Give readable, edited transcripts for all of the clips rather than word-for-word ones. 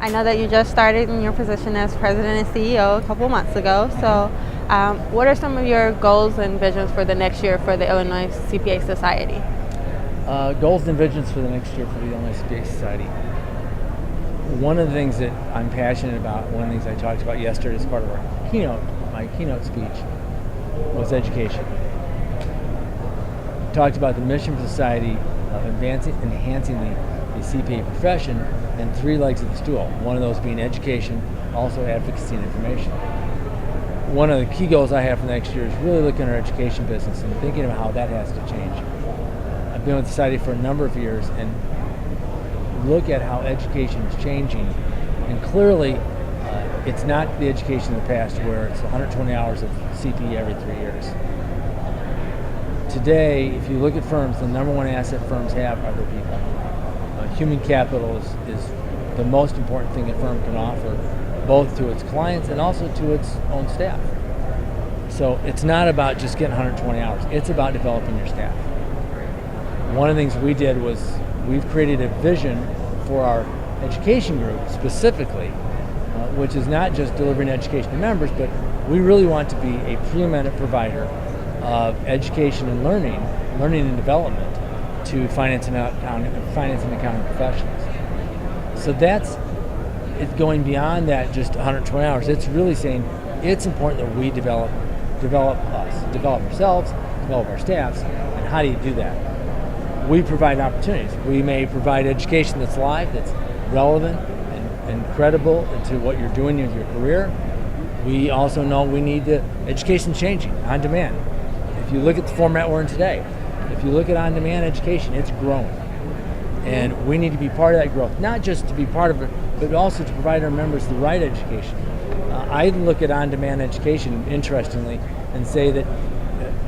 I know that you just started in your position as president and CEO a couple months ago. So what are some of your goals and visions for the next year for the Illinois CPA Society? Goals and visions for the next year for the Illinois CPA Society. One of the things that I'm passionate about, one of the things I talked about yesterday as part of my keynote speech, was education. Talked about the mission of society of enhancing the CPA profession and three legs of the stool. One of those being education, also advocacy and information. One of the key goals I have for next year is really looking at our education business and thinking about how that has to change. I've been with the society for a number of years and look at how education is changing, and clearly it's not the education of the past where it's 120 hours of CPE every 3 years. Today, if you look at firms, the number one asset firms have are their people. Human capital is the most important thing a firm can offer, both to its clients and also to its own staff. So it's not about just getting 120 hours, it's about developing your staff. One of the things we did was we've created a vision for our education group specifically, which is not just delivering education to members, but we really want to be a preeminent provider of education and learning and development to finance and accounting professionals. So that's going beyond that just 120 hours. It's really saying it's important that we develop ourselves, develop our staffs, and how do you do that? We provide opportunities. We may provide education that's live, that's relevant and credible to what you're doing in your career. We also know we need education changing, on demand. If you look at the format we're in today, if you look at on-demand education, it's growing. And we need to be part of that growth, not just to be part of it, but also to provide our members the right education. I look at on-demand education, interestingly, and say that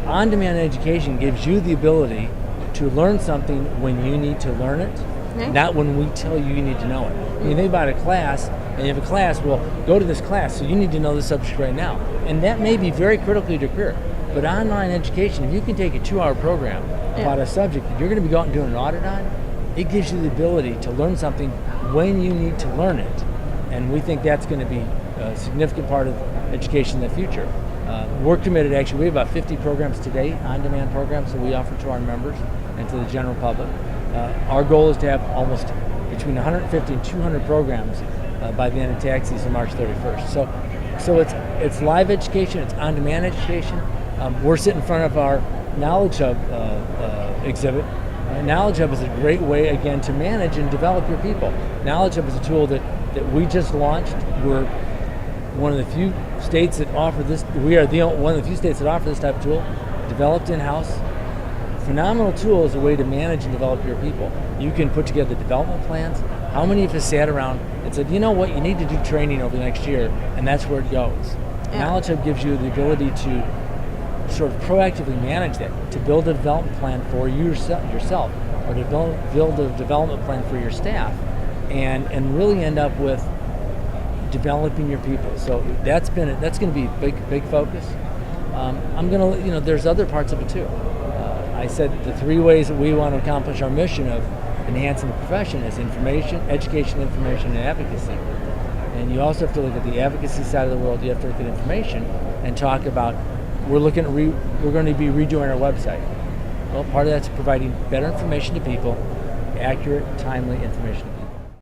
on-demand education gives you the ability to learn something when you need to learn it, not when we tell you you need to know it. When you think about a class, and you have a class, well, go to this class, so you need to know this subject right now. And that may be very critical to your career. But online education, if you can take a 2-hour program about a subject that you're going to be going and doing an audit on, it gives you the ability to learn something when you need to learn it. And we think that's going to be a significant part of education in the future. We're committed, actually, we have about 50 programs today, on-demand programs that we offer to our members and to the general public. Our goal is to have almost between 150 and 200 programs by the end of tax season, March 31st. So it's live education, it's on-demand education. We're sitting in front of our Knowledge Hub exhibit. Knowledge Hub is a great way, again, to manage and develop your people. Knowledge Hub is a tool that we just launched. We're one of the few states that offer this. We are one of the few states that offer this type of tool, developed in-house. Phenomenal tool is a way to manage and develop your people. You can put together development plans. How many of us sat around and said, you know what, you need to do training over the next year, and that's where it goes. Knowledge Hub gives you the ability to sort of proactively manage that, to build a development plan for yourself, or to build a development plan for your staff, and really end up with developing your people. So that's going to be a big focus. There's other parts of it too. I said the 3 ways that we want to accomplish our mission of enhancing the profession is information, education, information, and advocacy. And you also have to look at the advocacy side of the world. You have to look at information and talk about we're going to be redoing our website. Well, part of that's providing better information to people, accurate, timely information.